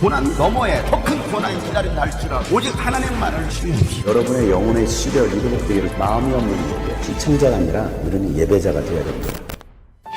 고난 너머에 더 큰 고난이 기다린다 할지라도 오직 하나님만을 신뢰하십시오. 여러분의 영혼의 시력이 회복되기를 마음이 없는 분에게 시청자가 아니라 우리는 예배자가 되어야 됩니다.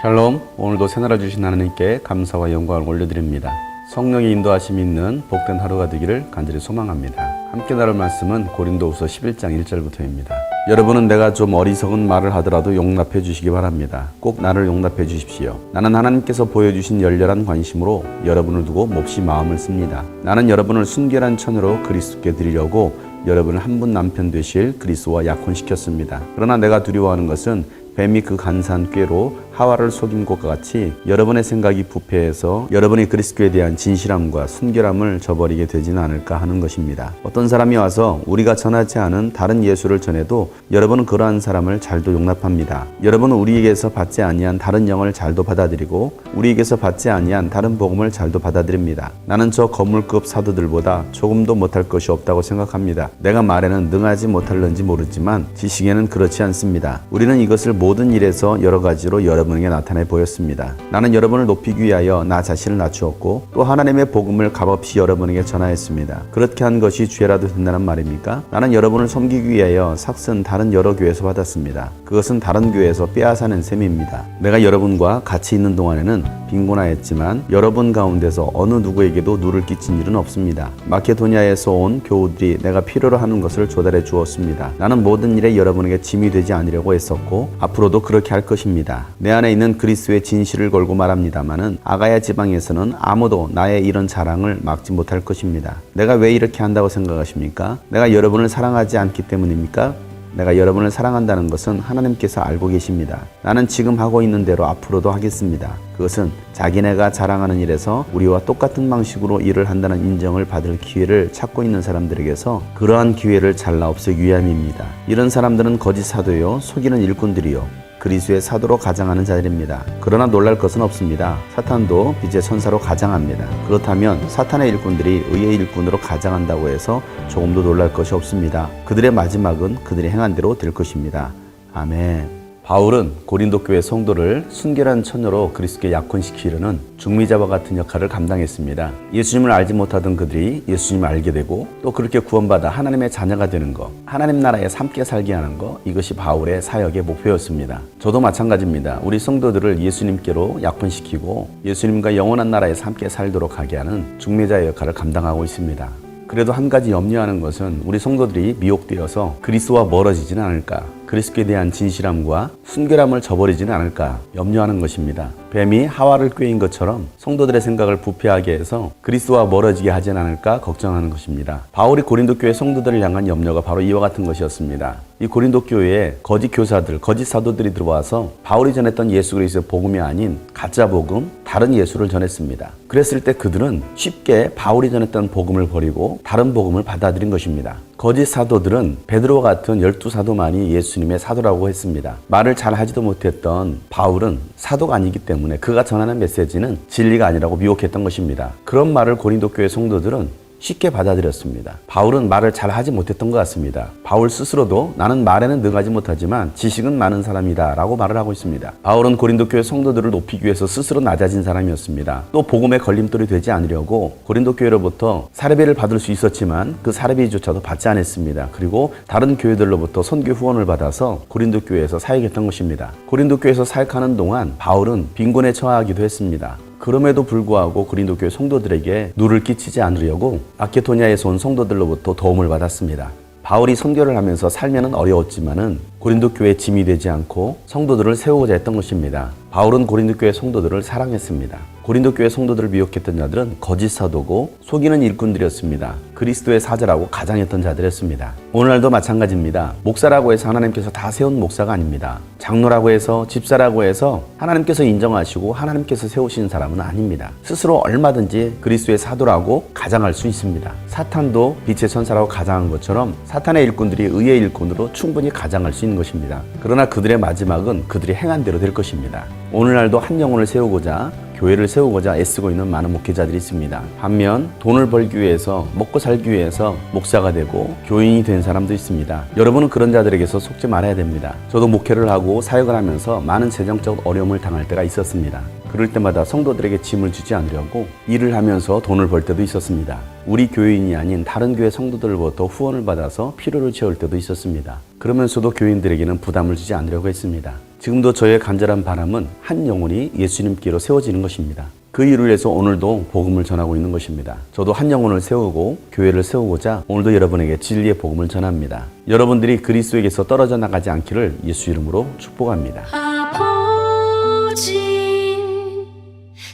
샬롬, 오늘도 새날을 주신 하나님께 감사와 영광을 올려드립니다. 성령의 인도하심이 있는 복된 하루가 되기를 간절히 소망합니다. 함께 나눌 말씀은 고린도후서 11장 1절부터입니다. 여러분은 내가 좀 어리석은 말을 하더라도 용납해 주시기 바랍니다. 꼭 나를 용납해 주십시오. 나는 하나님께서 보여주신 열렬한 관심으로 여러분을 두고 몹시 마음을 씁니다. 나는 여러분을 순결한 처녀로 그리스도께 드리려고 여러분을 한 분 남편 되실 그리스도와 약혼시켰습니다. 그러나 내가 두려워하는 것은 뱀이 그 간사한 꾀로 하와를 속인 것과 같이 여러분의 생각이 부패해서 여러분이 그리스도에 대한 진실함과 순결함을 저버리게 되지는 않을까 하는 것입니다. 어떤 사람이 와서 우리가 전하지 않은 다른 예수를 전해도 여러분은 그러한 사람을 잘도 용납합니다. 여러분은 우리에게서 받지 아니한 다른 영을 잘도 받아들이고 우리에게서 받지 아니한 다른 복음을 잘도 받아들입니다. 나는 저 거물급 사도들보다 조금도 못할 것이 없다고 생각합니다. 내가 말에는 능하지 못할는지 모르지만 지식에는 그렇지 않습니다. 우리는 이것을 모든 일에서 여러 가지로 여러분에게 나타내 보였습니다. 나는 여러분을 높이기 위하여 나 자신을 낮추었고 또 하나님의 복음을 값없이 여러분에게 전하였습니다. 그렇게 한 것이 죄라도 된다는 말입니까? 나는 여러분을 섬기기 위하여 삭슨 다른 여러 교회에서 받았습니다. 그것은 다른 교회에서 빼앗아낸 셈입니다. 내가 여러분과 같이 있는 동안에는 빈곤하였지만 여러분 가운데서 어느 누구에게도 누를 끼친 일은 없습니다. 마케도니아에서 온 교우들이 내가 필요로 하는 것을 조달해 주었습니다. 나는 모든 일에 여러분에게 짐이 되지 않으려고 했었고 앞으로도 그렇게 할 것입니다. 내 안에 있는 그리스도의 진실을 걸고 말합니다마는 아가야 지방에서는 아무도 나의 이런 자랑을 막지 못할 것입니다. 내가 왜 이렇게 한다고 생각하십니까? 내가 여러분을 사랑하지 않기 때문입니까? 내가 여러분을 사랑한다는 것은 하나님께서 알고 계십니다. 나는 지금 하고 있는 대로 앞으로도 하겠습니다. 그것은 자기네가 자랑하는 일에서 우리와 똑같은 방식으로 일을 한다는 인정을 받을 기회를 찾고 있는 사람들에게서 그러한 기회를 잘라 없애기 위함입니다. 이런 사람들은 거짓 사도요, 속이는 일꾼들이요, 그리스도의 사도로 가장하는 자들입니다. 그러나 놀랄 것은 없습니다. 사탄도 빛의 천사로 가장합니다. 그렇다면 사탄의 일꾼들이 의의 일꾼으로 가장한다고 해서 조금도 놀랄 것이 없습니다. 그들의 마지막은 그들이 행한 대로 될 것입니다. 아멘. 바울은 고린도 교회 성도를 순결한 처녀로 그리스도께 약혼시키려는 중미자와 같은 역할을 감당했습니다. 예수님을 알지 못하던 그들이 예수님을 알게 되고 또 그렇게 구원받아 하나님의 자녀가 되는 것, 하나님 나라에서 함께 살게 하는 것, 이것이 바울의 사역의 목표였습니다. 저도 마찬가지입니다. 우리 성도들을 예수님께로 약혼시키고 예수님과 영원한 나라에서 함께 살도록 하게 하는 중미자의 역할을 감당하고 있습니다. 그래도 한 가지 염려하는 것은 우리 성도들이 미혹되어서 그리스도와 멀어지지는 않을까, 그리스도에 대한 진실함과 순결함을 저버리지는 않을까 염려하는 것입니다. 뱀이 하와를 꾀인 것처럼 성도들의 생각을 부패하게 해서 그리스도와 멀어지게 하진 않을까 걱정하는 것입니다. 바울이 고린도 교회 성도들을 향한 염려가 바로 이와 같은 것이었습니다. 이 고린도 교회에 거짓 교사들, 거짓 사도들이 들어와서 바울이 전했던 예수 그리스도의 복음이 아닌 가짜 복음, 다른 예수를 전했습니다. 그랬을 때 그들은 쉽게 바울이 전했던 복음을 버리고 다른 복음을 받아들인 것입니다. 거짓 사도들은 베드로와 같은 12사도만이 예수님의 사도라고 했습니다. 말을 잘 하지도 못했던 바울은 사도가 아니기 때문에 그가 전하는 메시지는 진리가 아니라고 미혹했던 것입니다. 그런 말을 고린도 교회 성도들은 쉽게 받아들였습니다. 바울은 말을 잘 하지 못했던 것 같습니다. 바울 스스로도 나는 말에는 능하지 못하지만 지식은 많은 사람이다 라고 말을 하고 있습니다. 바울은 고린도 교회 성도들을 높이기 위해서 스스로 낮아진 사람이었습니다. 또 복음의 걸림돌이 되지 않으려고 고린도 교회로부터 사례비를 받을 수 있었지만 그 사례비조차도 받지 않았습니다. 그리고 다른 교회들로부터 선교 후원을 받아서 고린도 교회에서 사역했던 것입니다. 고린도 교회에서 사역하는 동안 바울은 빈곤에 처하기도 했습니다. 그럼에도 불구하고 고린도 교회 성도들에게 누를 끼치지 않으려고 마케도니아에서 온 성도들로부터 도움을 받았습니다. 바울이 선교를 하면서 살면은 어려웠지만은 고린도 교회에 짐이 되지 않고 성도들을 세우고자 했던 것입니다. 바울은 고린도 교회 성도들을 사랑했습니다. 고린도 교회 성도들을 미혹했던 자들은 거짓 사도고 속이는 일꾼들이었습니다. 그리스도의 사자라고 가장했던 자들이었습니다. 오늘날도 마찬가지입니다. 목사라고 해서 하나님께서 다 세운 목사가 아닙니다. 장로라고 해서 집사라고 해서 하나님께서 인정하시고 하나님께서 세우신 사람은 아닙니다. 스스로 얼마든지 그리스도의 사도라고 가장할 수 있습니다. 사탄도 빛의 천사라고 가장한 것처럼 사탄의 일꾼들이 의의 일꾼으로 충분히 가장할 수 있는 것입니다. 그러나 그들의 마지막은 그들이 행한 대로 될 것입니다. 오늘날도 한 영혼을 세우고자 교회를 세우고자 애쓰고 있는 많은 목회자들이 있습니다. 반면 돈을 벌기 위해서 먹고 살기 위해서 목사가 되고 교인이 된 사람도 있습니다. 여러분은 그런 자들에게서 속지 말아야 됩니다. 저도 목회를 하고 사역을 하면서 많은 재정적 어려움을 당할 때가 있었습니다. 그럴 때마다 성도들에게 짐을 주지 않으려고 일을 하면서 돈을 벌 때도 있었습니다. 우리 교인이 아닌 다른 교회 성도들로부터 후원을 받아서 필요를 채울 때도 있었습니다. 그러면서도 교인들에게는 부담을 주지 않으려고 했습니다. 지금도 저의 간절한 바람은 한 영혼이 예수님께로 세워지는 것입니다. 그 일을 위해서 오늘도 복음을 전하고 있는 것입니다. 저도 한 영혼을 세우고 교회를 세우고자 오늘도 여러분에게 진리의 복음을 전합니다. 여러분들이 그리스도에게서 떨어져 나가지 않기를 예수 이름으로 축복합니다. 아버지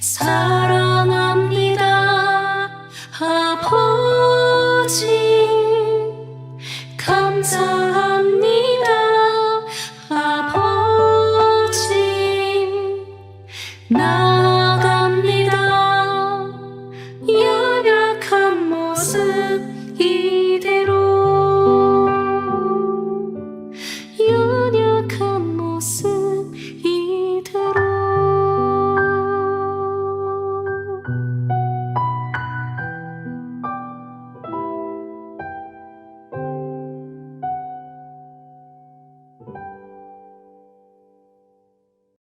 사랑